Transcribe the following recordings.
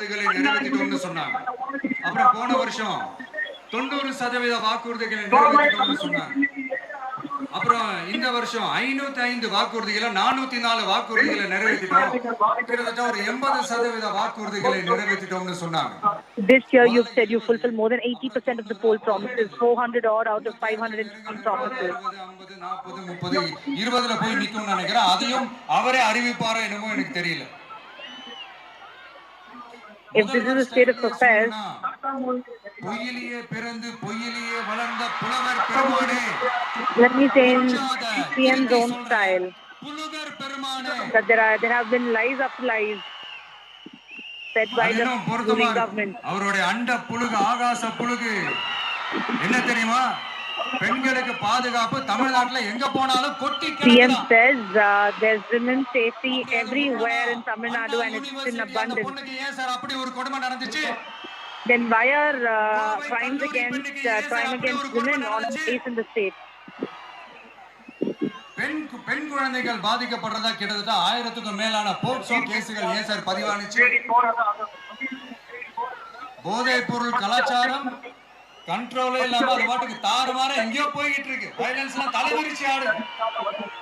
வாக்குறுதிகளை நிறைவேற்றிட்டோம்னு சொன்னாங்க. அப்புறம் போன வருஷம் 90% வாக்குறுதிகளை நிறைவேற்றிட்டோம்னு சொன்னாங்க. அப்புறம் இந்த வருஷம் 505 வாக்குறுதிகளை 404 வாக்குறுதிகளை நிறைவேற்றிட்டோம். கிட்டத்தட்ட ஒரு 80% வாக்குறுதிகளை நிறைவேற்றிட்டோம்னு சொன்னாங்க. This year you've said you fulfill more than 80% of the poll promises, 400 odd out of 550 promises. 50, 40, 30, 20ல போய் நிக்கும்னு நினைக்கிறேன். அதையும் அவரே அறிவிப்பாரோ என்னமோ எனக்கு தெரியல. If this is a state of affairs, பொய்யிலேயே பிறந்து பொய்யிலேயே வளர்ந்த புலவர் பெருமானே, let me say in CM's own style புலவர் பெருமானே, that there have been lies after lies said by the ruling government. அவருடைய அண்ட புழுகு ஆகாச புழுகு என்ன தெரியுமா? பெண்களுக்கு பாதுகாப்பு தமிழ்நாட்டுல எங்க போனாலும் கொட்டி CM says there's women's safety everywhere in Tamil Nadu and it's in abundance. ஏன் சார் அப்படி ஒரு கொடுமை நடந்துச்சு? Then why are crimes against women on case in the state? பெண் குழந்தைகள் பாதிக்கப்படுறதா கிட்டத்தட்ட 1000க்கும் மேலான போக்சோ கேசுகள் ஏன் சார் பதிவானுச்சு? போதைப் பொருள் கலாச்சாரம் கண்ட்ரோலே இல்லாம அது பாட்டுக்கு தாறுமாறா எங்கேயோ போய்கிட்டு இருக்கு. வயலன்ஸ் எல்லாம் தலைவிரிச்சு ஆடுது.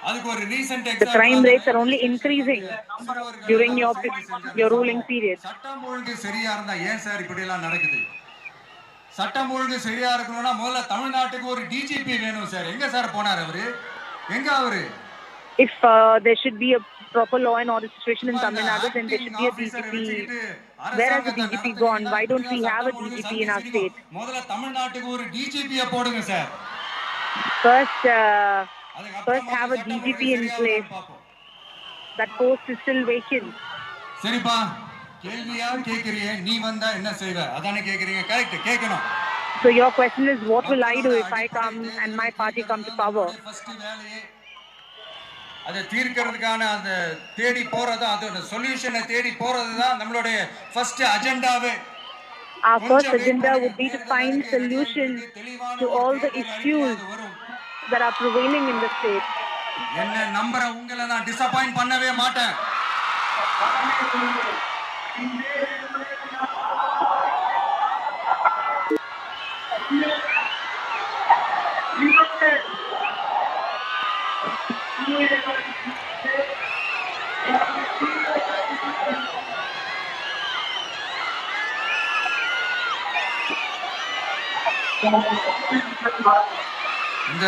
அதுக்கு ஒரு recent example, the crime rates are only increasing during your ruling period. சட்டம் ஒழுங்கு சரியா இருந்தா ஏன் சார் இப்படி எல்லாம் நடக்குது? சட்டம் ஒழுங்கு சரியா இருக்கணும்னா முதல்ல தமிழ்நாட்டுக்கு ஒரு டிஜிபி வேணும் சார். எங்க சார் போனார் அவரு? எங்க அவரு? If there should be a proper law and order situation in Tamil Nadu, then there should be a DGP. Where has the DGP gone? Why don't we have a DGP in our state? முதல்ல தமிழ்நாட்டுக்கு ஒரு டிஜிபியை போடுங்க sir. First have a DGP in place. That post is still vacant. சரிப்பா, கேள்வியா கேக்குறீங்க, நீ வந்தா என்ன செய்வ? அதானே கேக்குறீங்க. கரெக்ட், கேட்கணும். So your question is, what will I do if I come and my party come to power? அதை தீர்க்கிறதுக்கான அந்த தேடி போறது, அதோட சொல்யூஷனை தேடி போறது தான் நம்மளுடைய first அஜெண்டாவே. Our first agenda would be to find solutions to all the issues that are prevailing in the state. என்ன நம்பற உங்களை நான் டிசப்பாயிண்ட் பண்ணவே மாட்டேன். இந்த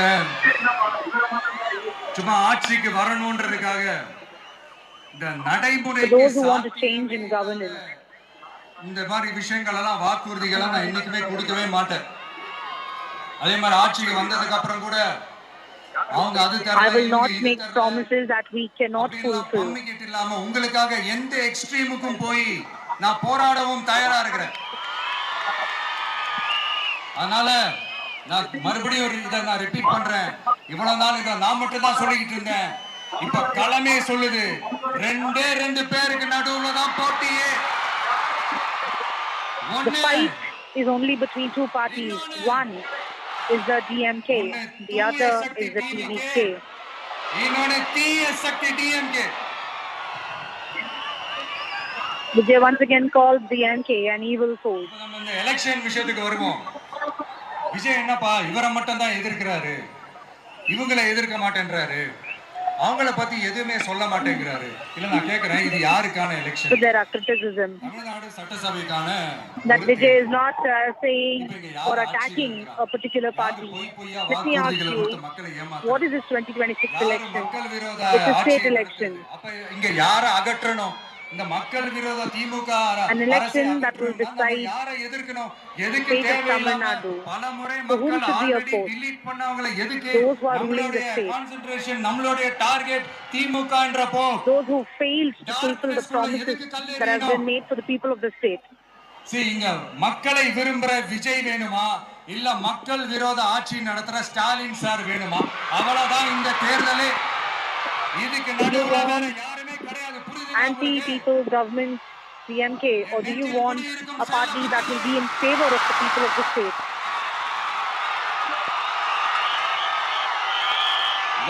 சும்மா ஆட்சிக்கு வரணும்ன்றதுக்காக இந்த நடைமுறைக்கு இந்த மாதிரி விஷயங்கள் எல்லாம் வாக்குறுதிகளை நான் என்னைக்குமே கொடுக்கவே மாட்டேன். அதே மாதிரி ஆட்சிக்கு வந்ததுக்கு அப்புறம் கூட அவங்க அது I will not make promises that we cannot fulfill. இல்லாம உங்களுக்காக எந்த எக்ஸ்ட்ரீமுக்கும் போய் நான் போராடவும் தயாரா இருக்கிறேன். அதனால நான் மறுபடியும் இதை நான் ரிப்பீட் பண்றேன். இவ்வளவு நாள் இதை நான் மட்டும் தான் சொல்லிக்கிட்டு இருந்தேன். இப்ப களமே சொல்லுது, ரெண்டு பேருக்கு நடுவுல தான் போட்டியே. The fight is only between two parties. One is the DMK, the other is the TVK. इन्होंने तीय शक्ति DMK. Vijay once again called DMK an evil force. நம்ம இந்த எலெக்ஷன் விஷயத்துக்கு வருவோம். விஜய் என்னப்பா இவரை மட்டும் தான் எதிர்க்கிறாரு, இவங்களை எதிர்க்க மாட்டேன்றாரு, அவங்கள பத்தி எதுவுமே சொல்ல மாட்டேங்கிறாரு. இல்ல நான் கேக்குறேன், இது யாருக்கான election? There are criticism. Tamil Nadu சட்டசபைக்கான that Vijay is not saying or attacking a particular party. Let me ask you, what is this 2026 election? It's a state election. அப்ப இங்க யாரை அகற்றணும்? இந்த மக்கள் விரோத திமுக an election that will decide யாரை எதிர்க்கணும், எதுக்கு தேவையில்லாம பலமுறை மக்கள் ஆல்ரெடி டிலீட் பண்ணவங்கள எதுக்கு? நம்மளுடைய கான்சென்ட்ரேஷன், நம்மளுடைய target திமுகன்றப்போ those who failed to fulfill the promises that have been made for the people of the state. இங்க மக்களை விரும்புற விஜய் வேணுமா, இல்ல மக்கள் விரோத ஆட்சி நடத்துற ஸ்டாலின் சார் வேணுமா? அவ்வளவுதான் இந்த தேர்தலே. இதுக்கு நடுவுல வேற யாருமே கிடையாது. Anti-people government DMK, or do you want a party that will be in favor of the people of the state?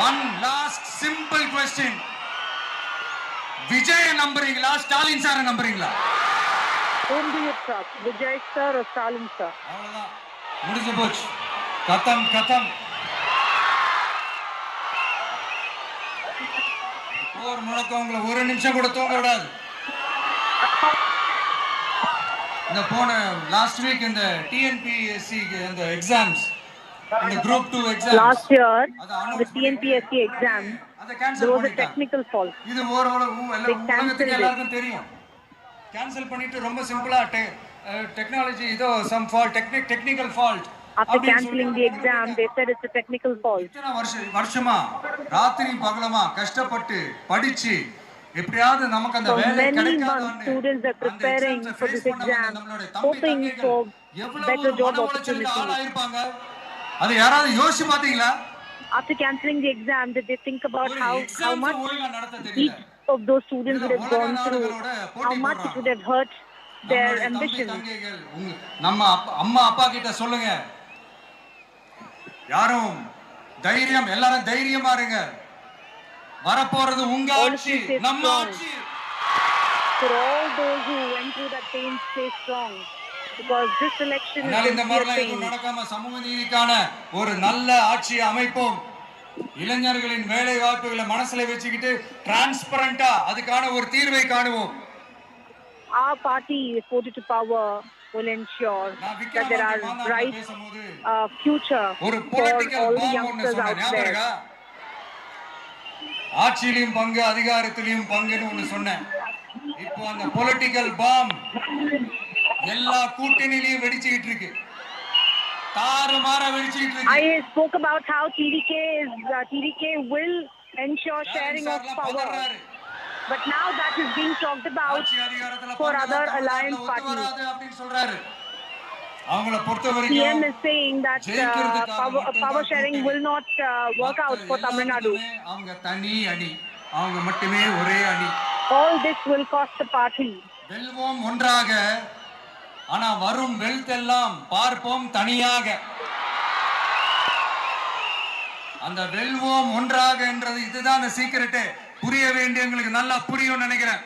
One last simple question. Vijaya நம்புறீங்களா, ஸ்டாலின் சார நம்புறீங்களா? Whom do you trust, Vijay sir or Stalin sir? அவ்வளவுதான், முடிஞ்சு போச்சு. கதம் கதம். போர் முழக்கம் உங்களை ஒரு நிமிஷம் கூட தூங்க விடாது. இந்த போன லாஸ்ட் வீக் இந்த டிஎன்பிஎஸ்சி இந்த எக்ஸாம்ஸ், இந்த group 2 exams Last year, the TNPSC exam, அத there கேன்சல் was a பண்ணிட்டாங்க. technical fault. இது உலகத்துக்கு எல்லாருக்கும் தெரியும். கேன்சல் பண்ணிட்டு ரொம்ப சிம்பிளா டெக்னாலஜி இதோ some fault, technical fault. After cancelling the exam, they said it's a technical fault. இத்தனை வருஷமா ராத்திரி பகலமா கஷ்டப்பட்டு படிச்சு எப்படியாவது நமக்கு அந்த So வேலை many கிடைக்காதான்னு months students are preparing for this exam, hoping for better job opportunities. ஆளாயிருப்பாங்க. அது யாராவது யோசிச்சு பாத்தீங்களா? After cancelling the exam, did they think about how much each of those students would have gone through, how much it would have hurt their ambitions? நம்ம அம்மா அப்பா கிட்ட சொல்லுங்க, யாரும் தைரியம், எல்லாரும் தைரியமா இருங்க. வரப்போறது உங்க ஆட்சி, நம்ம ஆட்சி. For all those who went through that pain, stay strong, because this election is இந்த மாதிரிலாம் எதுவும் நடக்காம சமூக நீதிக்கான ஒரு நல்ல ஆட்சியை அமைப்போம். இளைஞர்களின் வேலை வாய்ப்புகளை மனசுல வச்சுக்கிட்டு டிரான்ஸ்பரண்டா அதுக்கான ஒரு தீர்வை காணுவோம். Our party, voted to power, will ensure that there are bright future for all the youngsters out there. ஆட்சியிலும் பங்கு, அதிகாரத்திலும் பங்குன்னு ஒண்ணு சொன்னேன். இப்போ அந்த பொலிட்டிக்கல் பாம் எல்லா கூட்டணியிலையும் வெடிச்சிட்டு இருக்கு, தாறுமாறா வெடிச்சிட்டு இருக்கு. I spoke about how TVK will ensure sharing of power, but now that is being talked about for other alliance parties. அப்படின்னு சொல்றாரு. அவங்கள பொறுத்த வரைக்கும் CM is saying that power sharing will not work out for Tamil Nadu. அவங்க தனி அணி, அவங்க மட்டுமே ஒரே அணி. All this will cost the party. வெல்வோம் ஒன்றாக, ஆனா வரும் வெல்த் எல்லாம் பார்ப்போம் தனியாக. அந்த வெல்வோம் ஒன்றாக என்றது இதுதான் அந்த சீக்ரெட். புரிய வேண்டிய உங்களுக்கு நல்லா புரியும் நினைக்கிறேன்.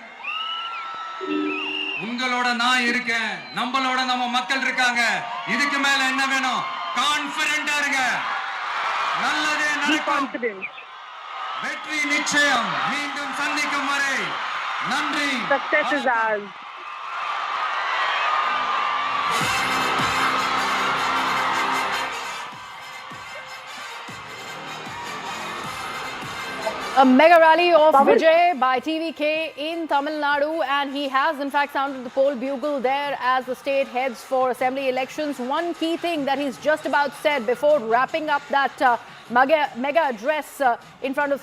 உங்களோட நான் இருக்கேன், நம்மளோட நம்ம மக்கள் இருக்காங்க. இதுக்கு மேல என்ன வேணும்? கான்ஃபிடென்ட்டா இருங்க, நல்லதே நடக்கும், வெற்றி நிச்சயம். மீண்டும் சந்திக்கும் வரை நன்றி. Success is ours. A mega rally of Vijay by TVK in Tamil Nadu, and he has in fact sounded the poll bugle there as the state heads for assembly elections. One key thing that he's just about said before wrapping up that mega address in front of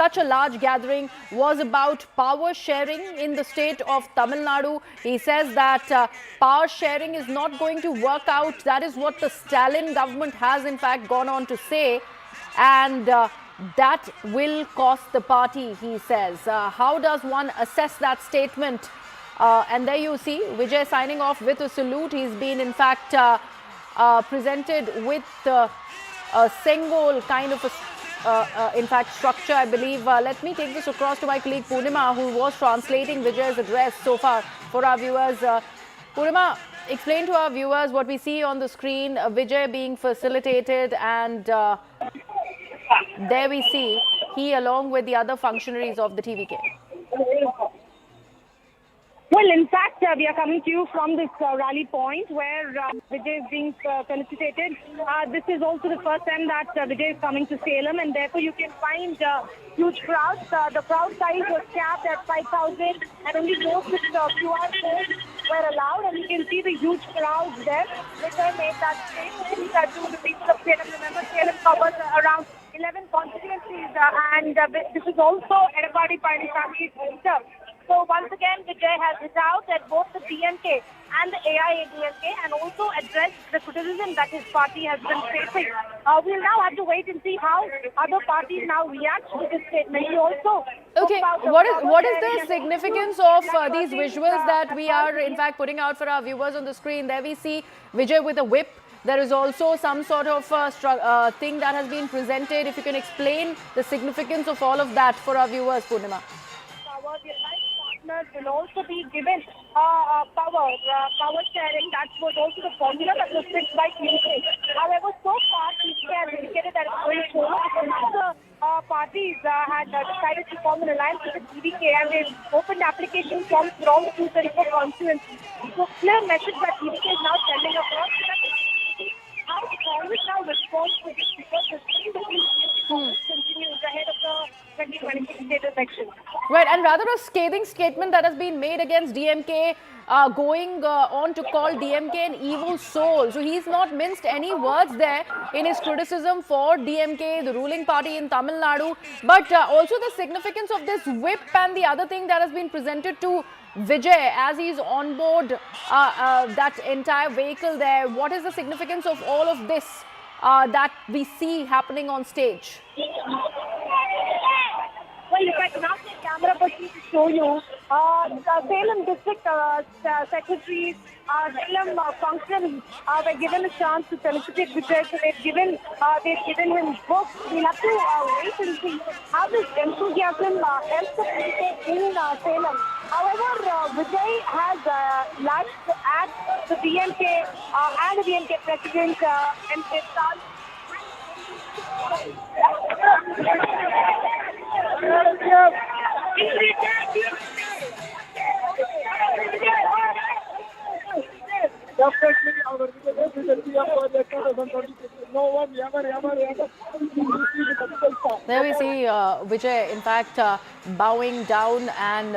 such a large gathering was about power sharing in the state of Tamil Nadu. He says that power sharing is not going to work out. That is what the Stalin government has in fact gone on to say, and that will cost the party, he says. How does one assess that statement? And there you see Vijay signing off with a salute. He's been in fact presented with a Sengol kind of in fact structure, I believe. Let me take this across to my colleague Purnima, who was translating Vijay's address so far for our viewers. Purnima, explain to our viewers what we see on the screen, Vijay being facilitated, and there we see he along with the other functionaries of the TVK. Well, in fact, we are coming to you from this rally point where Vijay is being felicitated. This is also the first time that Vijay is coming to Salem, and therefore you can find huge crowds. The crowd size was capped at 5,000, and only those with QR codes were allowed. And you can see the huge crowds there. Vijay made that statement to the people of Salem. Remember, Salem covers around 11 constituencies, and this is also Edapadi Palaniswamy's hometown. So once again, Vijay has hit out at both the DMK and the AIADMK, and also addressed the criticism that his party has been facing. We'll now have to wait and see how other parties now react to this statement. He also okay, what is the significance of these visuals that we are in fact putting out for our viewers on the screen? There we see Vijay with a whip. There is also some sort of thing that has been presented. If you can explain the significance of all of that for our viewers, Purnima. partners will also be given power sharing. That was also the formula that was fixed by TVK. However, so far TVK has indicated that it's going solo because the parties had decided to form an alliance with the TVK, and they've opened applications from the 234 constituencies. So clear message that TVK is now sending across to that how Congress now responds to this, because the thing that continues ahead of the 2026 state election. Right, and rather a scathing statement that has been made against DMK, going on to call DMK an evil soul. So he's not minced any words there in his criticism for DMK, the ruling party in Tamil Nadu, but also the significance of this whip and the other thing that has been presented to Vijay as he's on board that entire vehicle there. What is the significance of all of this that we see happening on stage? Well, if I can ask the camera person to show you, the Salem district secretaries, Salem functionaries were given a chance to felicitate Vijay. So they've given him books. We'll have to wait and see how this enthusiasm helps the people in Salem. However, Vijay has latched at the DMK and the DMK president MP Stan. There we see Vijay, in fact, bowing down and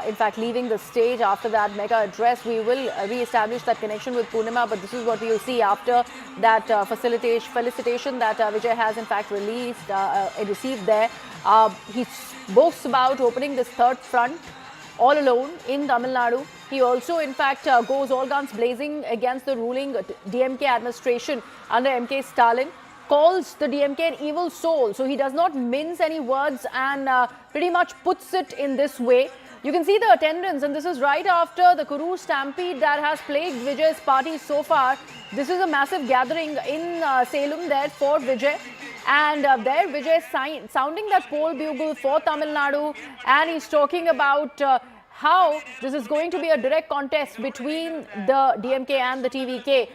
in fact leaving the stage after that mega address. We will re-establish that connection with Poonima, but this is what we will see after that felicitation that Vijay has in fact received there. He boasts about opening this third front all alone in Tamil Nadu. He also in fact goes all guns blazing against the ruling DMK administration under MK Stalin, calls the DMK an evil soul. So he does not mince any words and pretty much puts it in this way. You can see the attendance, and this is right after the Kurur stampede that has plagued Vijay's party so far. This is a massive gathering in Salem there for Vijay. And there Vijay sounding that poll bugle for Tamil Nadu, and he's talking about how this is going to be a direct contest between the DMK and the TVK.